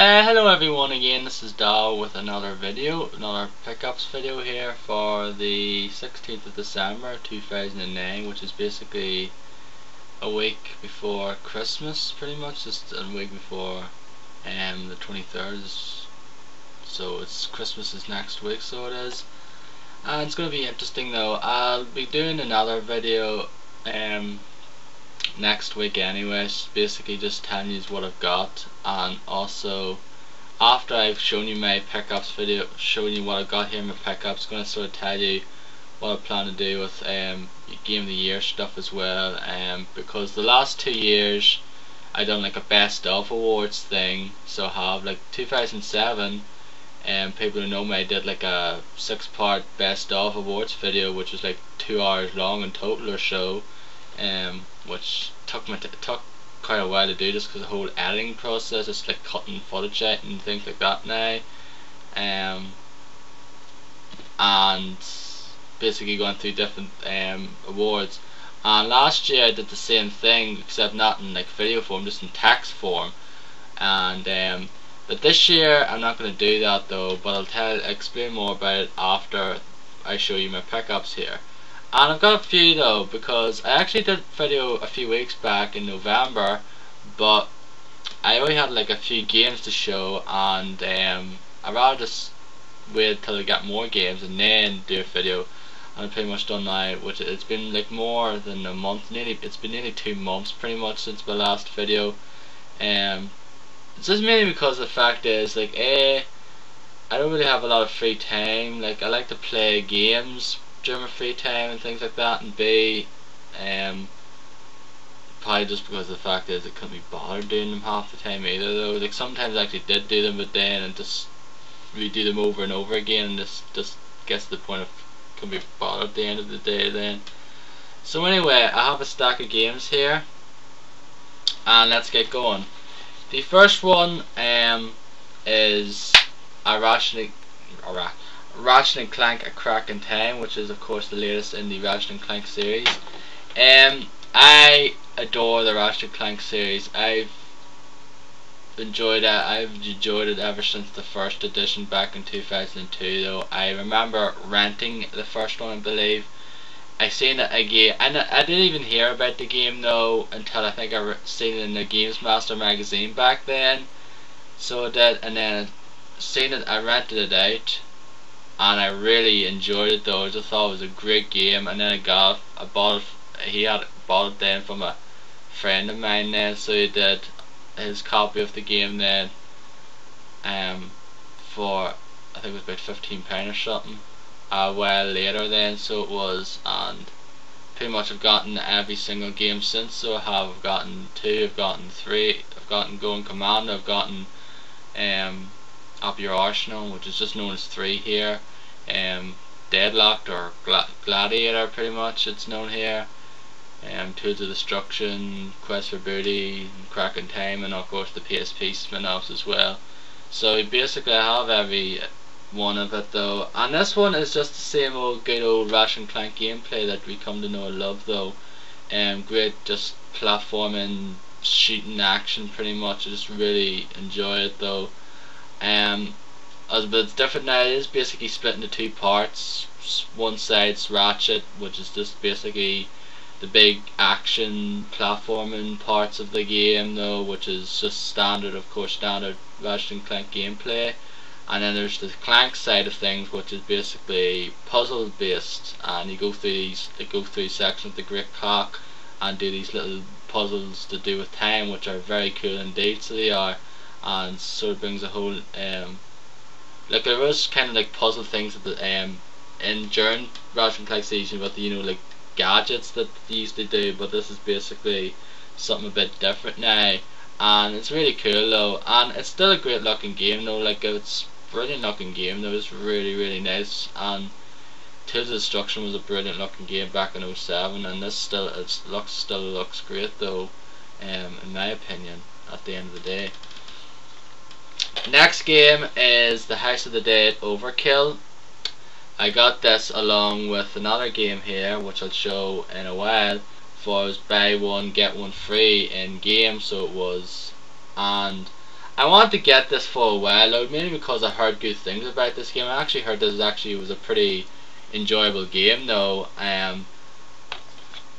Hello everyone again, this is Darro with another pickups video here for the 16th of December 2009, which is basically a week before Christmas, pretty much, just a week before the 23rd, so it's Christmas is next week, so it is. And it's going to be interesting though. I'll be doing another video next week anyways, basically just telling you what I've got, and also after I've shown you my pickups video, showing you what I've got here in my pickups, going to sort of tell you what I plan to do with Game of the Year stuff as well, because the last 2 years I done like a best of awards thing. So I have like 2007, and people who know me, I did like a 6-part best of awards video, which was like 2 hours long in total or so, which took quite a while to do, just because the whole editing process, it's like cutting footage out and things like that now, and basically going through different awards. And last year I did the same thing, except not in like video form, just in text form. And but this year I'm not going to do that though, but I'll explain more about it after I show you my pickups here. And I've got a few though, because I actually did a video a few weeks back in November, but I only had like a few games to show, and I'd rather just wait till I get more games and then do a video. And I've pretty much done now, which it's been like more than a month, it's been nearly 2 months pretty much since my last video. It's just mainly because the fact is, like, I don't really have a lot of free time. Like, I like to play games during my free time and things like that, and B, probably just because the fact is I couldn't be bothered doing them half the time either though. Like, sometimes I actually did do them, but then and just redo them over and over again, and just gets to the point of couldn't be bothered at the end of the day then. So anyway, I have a stack of games here, and let's get going. The first one is a Ratchet Clank: A Crack in Time, which is of course the latest in the Ratchet Clank series. I adore the Ratchet Clank series. I've enjoyed it ever since the first edition back in 2002 though. I remember renting the first one, I believe. I seen it again, and I didn't even hear about the game though until I think I seen it in the Games Master magazine back then. So I did, and then seen it, I rented it out, and I really enjoyed it though. I just thought it was a great game, and then I bought it. He had bought it then from a friend of mine then, so he did his copy of the game then, for I think it was about £15 or something. A while later then, so it was, and pretty much I've gotten every single game since. So I've gotten 2, I've gotten 3, I've gotten Going Commando, I've gotten Up Your Arsenal, which is just known as 3 here, Deadlocked or Gladiator, pretty much it's known here, Tools of Destruction, Quest for Booty, Crack in Time, and of course the PSP spin-offs as well. So basically I have every one of it though, and this one is just the same old good old Ratchet Clank gameplay that we come to know and love though. Great, just platforming, shooting action pretty much. I just really enjoy it though. But it's different now. It is basically split into 2 parts. One side's Ratchet, which is just basically the big action platforming parts of the game though, which is just standard, of course, standard Ratchet Clank gameplay. And then there's the Clank side of things, which is basically puzzle based, and you go through sections of the Great Clock and do these little puzzles to do with time, which are very cool indeed. So they are, and sort of brings a whole like, there was kind of like puzzle things that in during Ratchet Clank season with the, like gadgets that they used to do, but this is basically something a bit different now, and it's really cool though, and it's still a great looking game though. Like, it's brilliant looking game though. It's really nice, and Tools of Destruction was a brilliant looking game back in 07, and this still looks great though, in my opinion, at the end of the day. Next game is the House of the Dead Overkill. I got this along with another game here, which I'll show in a while, for buy one get one free in game, so it was. And I wanted to get this for a while though, mainly because I heard good things about this game. I actually heard this was a pretty enjoyable game though.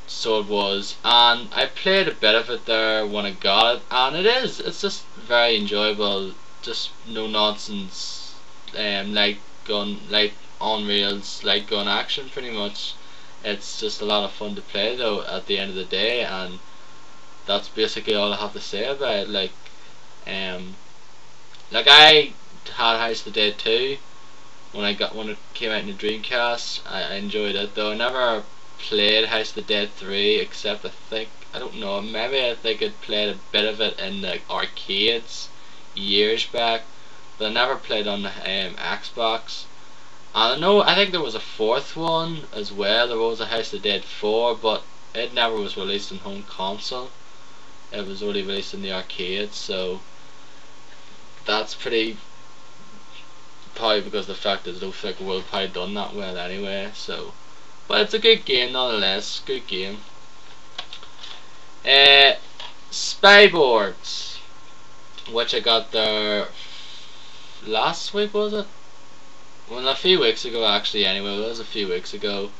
So it was, and I played a bit of it there when I got it, and it's just very enjoyable, just no nonsense, like on rails, like gun action pretty much. It's just a lot of fun to play though at the end of the day, and that's basically all I have to say about it. Like I had House of the Dead 2 when it came out in the Dreamcast. I enjoyed it though. I never played House of the Dead 3 except I don't know, maybe I think I'd played a bit of it in the arcades years back, but I never played on the Xbox. I think there was a fourth one as well. There was a House of the Dead 4, but it never was released on home console. It was only released in the arcades, so that's probably because of the fact that I don't think it would have probably done that well anyway. So, but it's a good game nonetheless. Good game. Spyboards, which I got there last week, was it? Well, a few weeks ago actually. Anyway, it was a few weeks ago.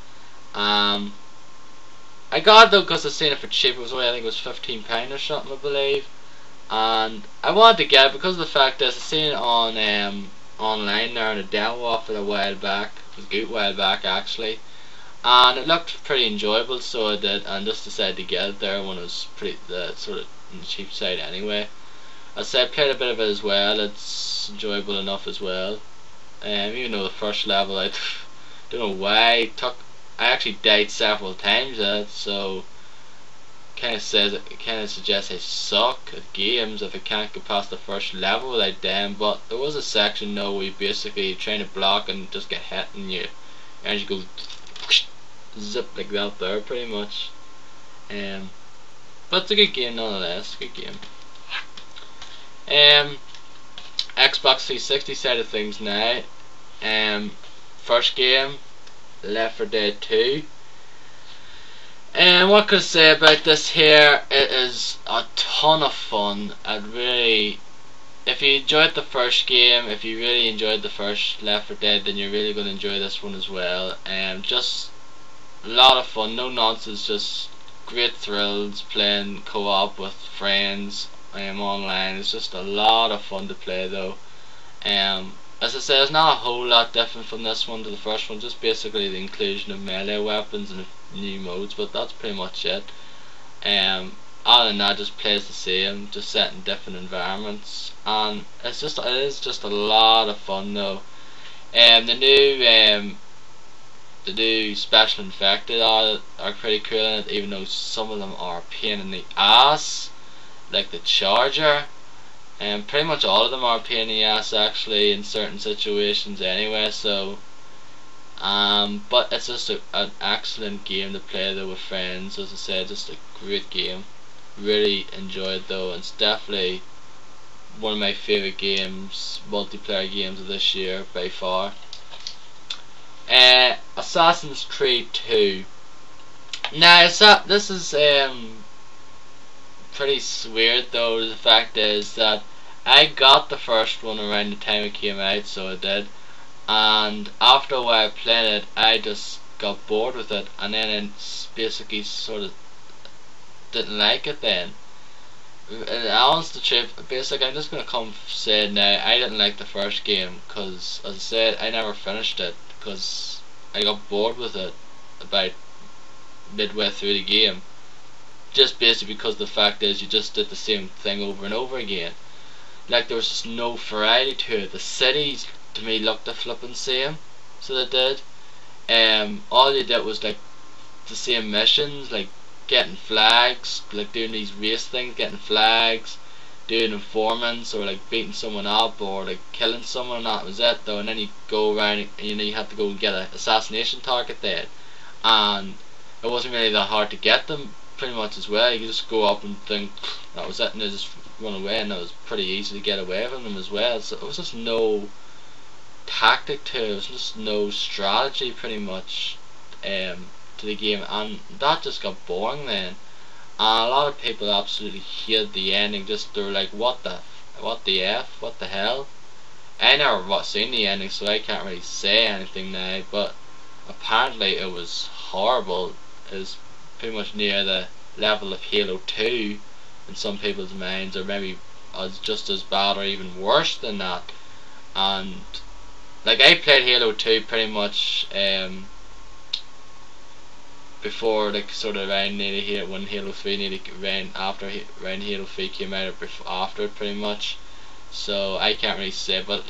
I got it though because I seen it for cheap. It was only, I think it was £15 or something, I believe. And I wanted to get it because of the fact that I seen it on online there in a demo offer a while back. It was a good while back actually, and it looked pretty enjoyable, so I did, and just decided to get it there when it was pretty sort of on the cheap side anyway. As I said, I played a bit of it as well. It's enjoyable enough as well. Even though the first level I don't know why I actually died several times at it, so kind of suggests I suck at games if I can't get past the first level without dying. But there was a section though where you basically trying to block and just get hit, and you go zip like that there pretty much. But it's a good game nonetheless. Good game. Xbox 360 side of things now. First game, Left 4 Dead 2. And what could I say about this here? It is a ton of fun. If you enjoyed the first game, if you really enjoyed the first Left 4 Dead, then you're really going to enjoy this one as well. Just a lot of fun, no nonsense, just great thrills playing co-op with friends online. It's just a lot of fun to play though. As I said, it's not a whole lot different from this one to the first one, just basically the inclusion of melee weapons and new modes, but that's pretty much it. Other than that, just plays the same, just set in different environments, and it is just a lot of fun though. The new special infected are pretty cool in it, even though some of them are a pain in the ass, like the Charger. And pretty much all of them are a pain in the ass actually in certain situations anyway, so but it's just an excellent game to play though with friends. As I said, just a great game. Really enjoyed though, and it's definitely one of my favourite games, multiplayer games of this year by far. Assassin's Creed 2. Now this is pretty weird though. The fact is that I got the first one around the time it came out, so I did, and after a while playing it I just got bored with it, and then it basically sort of didn't like it then. Honest the truth, basically I'm just going to come say now, I didn't like the first game because, as I said, I never finished it because I got bored with it about midway through the game. Just basically because the fact is you just did the same thing over and over again. Like there was just no variety to it. The cities to me looked the flippin' same, so they did. All you did was like the same missions, like getting flags, like doing these race things, getting flags, doing informants, or like beating someone up, or like killing someone, and that was it though. And then you go around and you had to go and get an assassination target there, and it wasn't really that hard to get them pretty much as well. You could just go up and think that was it, and they just run away, and it was pretty easy to get away from them as well. So it was just no tactic to it, it was just no strategy pretty much to the game, and that just got boring then. And a lot of people absolutely hated the ending. Just they were like, what the what the F, what the hell. I never seen the ending, so I can't really say anything now, but apparently it was horrible. It was pretty much near the level of Halo 2 in some people's minds, or maybe just as bad or even worse than that. And like, I played Halo 2 pretty much before, like, sort of around nearly here when Halo 3 nearly ran after around Halo 3 came out, or before, after it pretty much. So I can't really say, but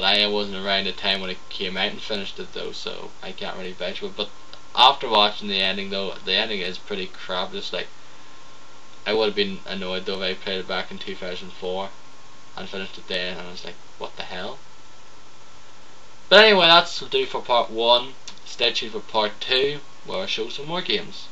I wasn't around the time when it came out and finished it though, so I can't really vouch for it. But after watching the ending though, the ending is pretty crap. Just like, I would have been annoyed though if I played it back in 2004 and finished it then, and I was like, what the hell? But anyway, that's will do for part 1. Stay tuned for part 2, where I show some more games.